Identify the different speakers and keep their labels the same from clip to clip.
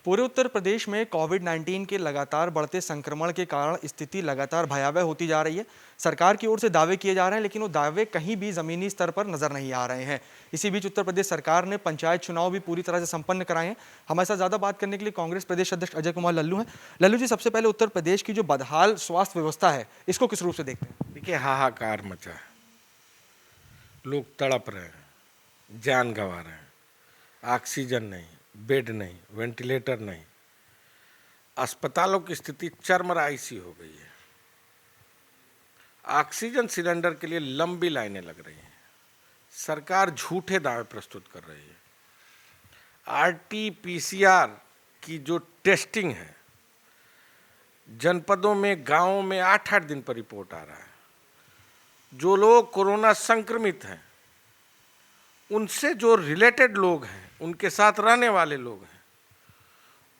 Speaker 1: पूरे उत्तर प्रदेश में कोविड-19 के लगातार बढ़ते संक्रमण के कारण स्थिति लगातार भयावह होती जा रही है। सरकार की ओर से दावे किए जा रहे हैं, लेकिन वो दावे कहीं भी ज़मीनी स्तर पर नजर नहीं आ रहे हैं। इसी बीच उत्तर प्रदेश सरकार ने पंचायत चुनाव भी पूरी तरह से संपन्न कराए हैं। हमारे साथ ज़्यादा बात करने के लिए कांग्रेस प्रदेश अध्यक्ष अजय कुमार लल्लू हैं। लल्लू जी, सबसे पहले उत्तर प्रदेश की जो बदहाल स्वास्थ्य व्यवस्था है, इसको किस रूप से देखते हैं?
Speaker 2: देखिए, हाहाकार मचा है। लोग तड़प रहे हैं, जान गंवा रहे हैं। ऑक्सीजन नहीं, बेड नहीं, वेंटिलेटर नहीं। अस्पतालों की स्थिति चरमराई सी हो गई है। ऑक्सीजन सिलेंडर के लिए लंबी लाइनें लग रही हैं। सरकार झूठे दावे प्रस्तुत कर रही है। आरटी-पीसीआर की जो टेस्टिंग है, जनपदों में, गांवों में 8-8 दिन पर रिपोर्ट आ रहा है। जो लोग कोरोना संक्रमित हैं, उनसे जो रिलेटेड लोग हैं, उनके साथ रहने वाले लोग हैं,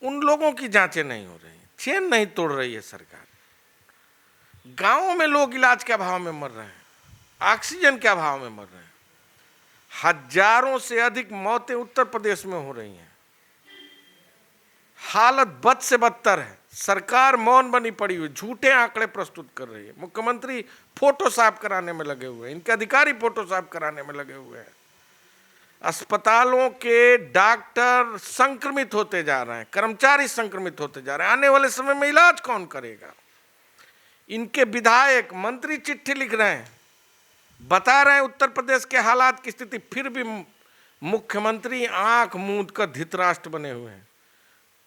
Speaker 2: उन लोगों की जांचें नहीं हो रही, चेन नहीं तोड़ रही है सरकार। गांवों में लोग इलाज के अभाव में मर रहे हैं, ऑक्सीजन के अभाव में मर रहे हैं। हजारों से अधिक मौतें उत्तर प्रदेश में हो रही हैं। हालत बद से बदतर है। सरकार मौन बनी पड़ी हुई, झूठे आंकड़े प्रस्तुत कर रही है। मुख्यमंत्री फोटो साफ कराने में लगे हुए हैं, इनके अधिकारी फोटो साफ कराने में लगे हुए हैं। अस्पतालों के डॉक्टर संक्रमित होते जा रहे हैं, कर्मचारी संक्रमित होते जा रहे हैं। आने वाले समय में इलाज कौन करेगा? इनके विधायक, मंत्री चिट्ठी लिख रहे हैं, बता रहे हैं उत्तर प्रदेश के हालात की स्थिति, फिर भी मुख्यमंत्री आंख मूंद कर धृतराष्ट्र बने हुए हैं।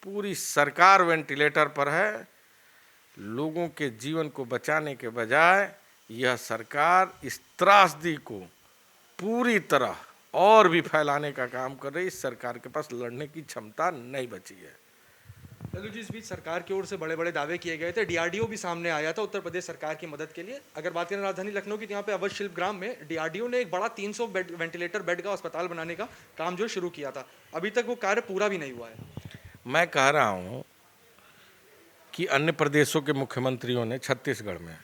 Speaker 2: पूरी सरकार वेंटिलेटर पर है। लोगों के जीवन को बचाने के बजाय यह सरकार इस त्रासदी को पूरी तरह और भी फैलाने का काम कर रही है। इस सरकार के पास लड़ने की क्षमता नहीं बची है।
Speaker 1: लल्लू जी, इस बीच सरकार की ओर से बड़े बड़े दावे किए गए थे। डीआरडीओ भी सामने आया था उत्तर प्रदेश सरकार की मदद के लिए। अगर बात करें राजधानी लखनऊ की, तो यहाँ पे अवध शिल्प ग्राम में डीआरडीओ ने एक बड़ा 300 वेंटिलेटर बेड का अस्पताल बनाने का काम जो शुरू किया था। अभी तक वो कार्य पूरा भी नहीं हुआ है।
Speaker 2: मैं कह रहा हूं कि अन्य प्रदेशों के मुख्यमंत्रियों ने छत्तीसगढ़ में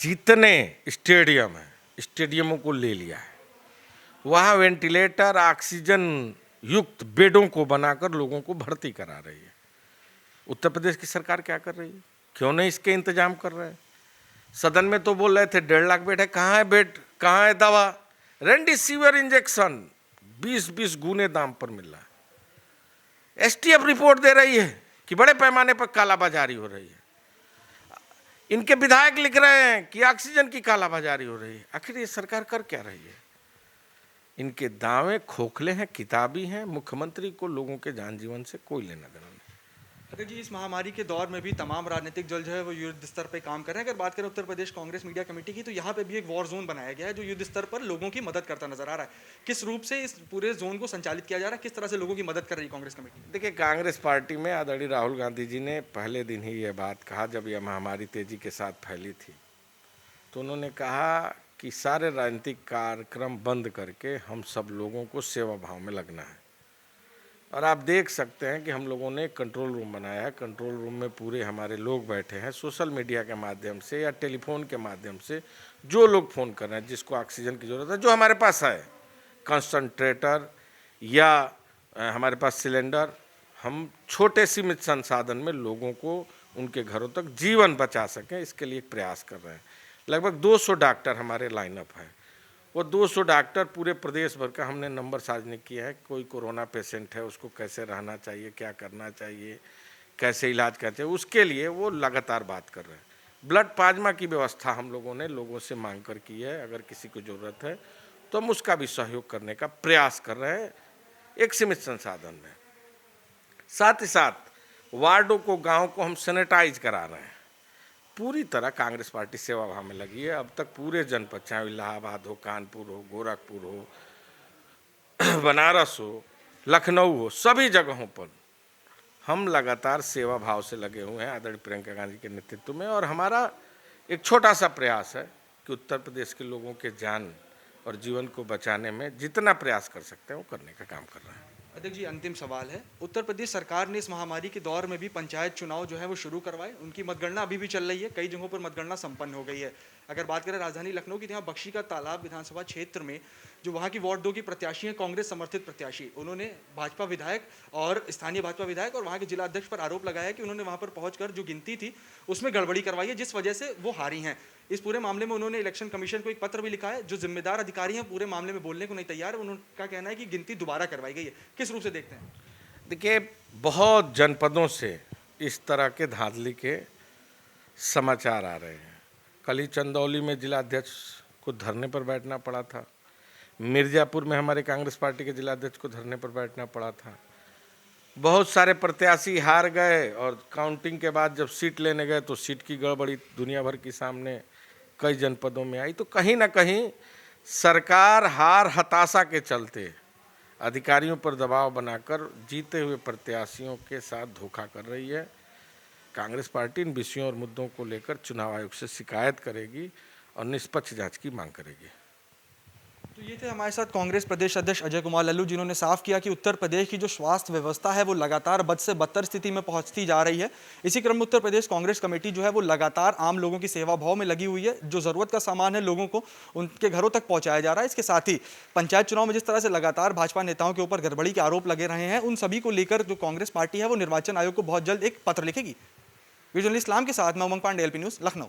Speaker 2: जितने स्टेडियम हैं, स्टेडियमों को ले लिया है। वहाँ वेंटिलेटर, ऑक्सीजन युक्त बेडों को बनाकर लोगों को भर्ती करा रही है। उत्तर प्रदेश की सरकार क्या कर रही है? क्यों नहीं इसके इंतजाम कर रहे हैं? सदन में तो बोल रहे थे 1.5 लाख बेड है। कहाँ है बेड? कहाँ है दवा? रेमडेसिविर इंजेक्शन 20-20 गुने दाम पर मिल रहा है। एसटीएफ रिपोर्ट दे रही है कि बड़े पैमाने पर कालाबाजारी हो रही है। इनके विधायक लिख रहे हैं कि ऑक्सीजन की कालाबाजारी हो रही है। आखिर ये सरकार कर क्या रही है? इनके दावे खोखले हैं, किताबी हैं। मुख्यमंत्री को लोगों के जान जीवन से कोई लेना देना नहीं।
Speaker 1: अगर जी, इस महामारी के दौर में भी तमाम राजनीतिक दल जो है वो युद्ध स्तर पे काम कर रहे हैं। अगर बात करें उत्तर प्रदेश कांग्रेस मीडिया कमेटी की, तो यहाँ पे भी एक वॉर जोन बनाया गया है जो युद्ध स्तर पर लोगों की मदद करता नजर आ रहा है। किस रूप से इस पूरे जोन को संचालित किया जा रहा है? किस तरह से लोगों की मदद कर रही है कांग्रेस कमेटी?
Speaker 2: देखिए, कांग्रेस पार्टी में आदरणीय राहुल गांधी जी ने पहले दिन ही ये बात कहा, जब यह महामारी तेजी के साथ फैली थी, तो उन्होंने कहा कि सारे राजनीतिक कार्यक्रम बंद करके हम सब लोगों को सेवा भाव में लगना है। और आप देख सकते हैं कि हम लोगों ने एक कंट्रोल रूम बनाया है। कंट्रोल रूम में पूरे हमारे लोग बैठे हैं। सोशल मीडिया के माध्यम से या टेलीफोन के माध्यम से जो लोग फ़ोन कर रहे हैं, जिसको ऑक्सीजन की ज़रूरत है, जो हमारे पास है, कंसंट्रेटर या हमारे पास सिलेंडर, हम छोटे सीमित संसाधन में लोगों को उनके घरों तक जीवन बचा सकें, इसके लिए प्रयास कर रहे हैं। लगभग 200 डॉक्टर हमारे लाइनअप है। वो 200 डॉक्टर पूरे प्रदेश भर का हमने नंबर सार्वजनिक किया है। कोई कोरोना पेशेंट है, उसको कैसे रहना चाहिए, क्या करना चाहिए, कैसे इलाज करना चाहिए, उसके लिए वो लगातार बात कर रहे हैं। ब्लड प्लाज्मा की व्यवस्था हम लोगों ने लोगों से मांग कर की है। अगर किसी को ज़रूरत है तो हम उसका भी सहयोग करने का प्रयास कर रहे हैं, एक सीमित संसाधन में। साथ ही साथ वार्डों को, गाँव को हम सैनिटाइज करा रहे हैं। पूरी तरह कांग्रेस पार्टी सेवा भाव में लगी है। अब तक पूरे जनपद, चाहे इलाहाबाद हो, कानपुर हो, गोरखपुर हो, बनारस हो, लखनऊ हो, सभी जगहों पर हम लगातार सेवा भाव से लगे हुए हैं आदरणीय प्रियंका गांधी के नेतृत्व में। और हमारा एक छोटा सा प्रयास है कि उत्तर प्रदेश के लोगों के जान और जीवन को बचाने में जितना प्रयास कर सकते हैं वो करने का काम कर रहे हैं।
Speaker 1: अध्यक्ष जी, अंतिम सवाल है। उत्तर प्रदेश सरकार ने इस महामारी के दौर में भी पंचायत चुनाव जो है वो शुरू करवाए। उनकी मतगणना अभी भी चल रही है, कई जगहों पर मतगणना संपन्न हो गई है। अगर बात करें राजधानी लखनऊ की, तो यहाँ बख्शी का तालाब विधानसभा क्षेत्र में जो वहाँ की वार्ड 2 की प्रत्याशी हैं, कांग्रेस समर्थित प्रत्याशी, उन्होंने भाजपा विधायक और स्थानीय भाजपा विधायक और वहाँ के जिला अध्यक्ष पर आरोप लगाया कि उन्होंने वहाँ पर पहुंचकर जो गिनती थी उसमें गड़बड़ी करवाई है, जिस वजह से वो हारी हैं। इस पूरे मामले में उन्होंने इलेक्शन कमीशन को एक पत्र भी लिखा है। जो जिम्मेदार अधिकारी हैं पूरे मामले में बोलने को नहीं तैयार है। उनका कहना है कि गिनती दोबारा करवाई गई है। किस रूप से देखते हैं?
Speaker 2: देखिए, बहुत जनपदों से इस तरह के धांधली के समाचार आ रहे हैं। कल ही चंदौली में जिला अध्यक्ष को धरने पर बैठना पड़ा था। मिर्जापुर में हमारे कांग्रेस पार्टी के जिला अध्यक्ष को धरने पर बैठना पड़ा था। बहुत सारे प्रत्याशी हार गए और काउंटिंग के बाद जब सीट लेने गए तो सीट की गड़बड़ी दुनिया भर के सामने कई जनपदों में आई। तो कहीं ना कहीं सरकार हार हताशा के चलते अधिकारियों पर दबाव बनाकर जीते हुए प्रत्याशियों के साथ धोखा कर रही है। कांग्रेस पार्टी इन विषयों और मुद्दों को लेकर चुनाव आयोग से शिकायत करेगी और निष्पक्ष जांच की मांग करेगी।
Speaker 1: तो ये थे हमारे साथ कांग्रेस प्रदेश अध्यक्ष अजय कुमार लल्लू, जिन्होंने साफ किया कि उत्तर प्रदेश की जो स्वास्थ्य व्यवस्था है वो लगातार बद से बदतर स्थिति में पहुंचती जा रही है। इसी क्रम में उत्तर प्रदेश कांग्रेस कमेटी जो है वो लगातार आम लोगों की सेवा भाव में लगी हुई है। जो जरूरत का सामान है लोगों को उनके घरों तक पहुंचाया जा रहा है। इसके साथ ही पंचायत चुनाव में जिस तरह से लगातार भाजपा नेताओं के ऊपर गड़बड़ी के आरोप लगे रहे हैं, उन सभी को लेकर जो कांग्रेस पार्टी है वो निर्वाचन आयोग को बहुत जल्द एक पत्र लिखेगी। वीडियो जर्नलिस्ट इस्लाम के साथ मैं उमंग पांडे, LP न्यूज़, लखनऊ।